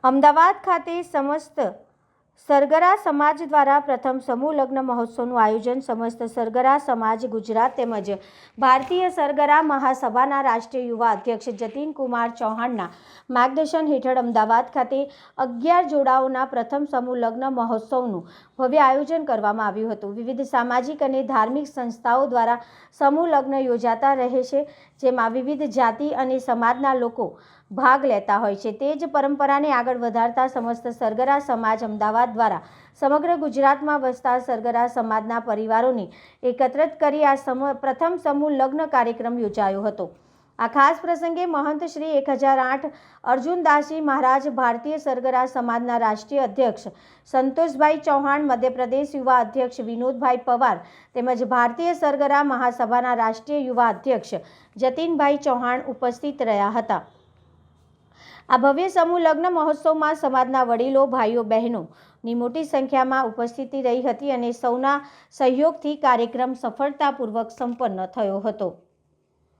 અમદાવાદ ખાતે સમસ્ત સરગરા સમાજ દ્વારા પ્રથમ સમૂહ લગ્ન મહોત્સવનું આયોજન સમસ્ત સરગરા સમાજ ગુજરાત તેમજ ભારતીય સરગરા મહાસભાના રાષ્ટ્રીય યુવા અધ્યક્ષ જતીન કુમાર ચૌહાણના માર્ગદર્શન હેઠળ અમદાવાદ ખાતે 11 જોડાઓના પ્રથમ સમૂહ લગ્ન મહોત્સવનું ભવ્ય આયોજન કરવામાં આવ્યું હતું। વિવિધ સામાજિક અને ધાર્મિક સંસ્થાઓ દ્વારા સમૂહ લગ્ન યોજાતા રહે છે, જેમાં વિવિધ જાતિ અને સમાજના લોકો ભાગ લેતા હોય છે। તે જ પરંપરાને આગળ વધારતા સમસ્ત સરગરા સમાજ અમદાવાદ દ્વારા સમગ્ર ગુજરાતમાં વસતા સરગરા સમાજના પરિવારોને એકત્રિત કરી આ પ્રથમ સમૂહ લગ્ન કાર્યક્રમ યોજાયો હતો। આ ખાસ પ્રસંગે મહંત શ્રી 1008 અર્જુનદાસજી મહારાજ, ભારતીય સરગરા સમાજના રાષ્ટ્રીય અધ્યક્ષ સંતોષભાઈ ચૌહાણ, મધ્યપ્રદેશ યુવા અધ્યક્ષ વિનોદભાઈ પવાર તેમજ ભારતીય સરગરા મહાસભાના રાષ્ટ્રીય યુવા અધ્યક્ષ જતીનભાઈ ચૌહાણ ઉપસ્થિત રહ્યા હતા। આ ભવ્ય સમૂહ લગ્ન મહોત્સવમાં સમાજના વડીલો, ભાઈઓ, બહેનોની મોટી સંખ્યામાં ઉપસ્થિતિ રહી હતી અને સૌના સહયોગથી કાર્યક્રમ સફળતાપૂર્વક સંપન્ન થયો હતો।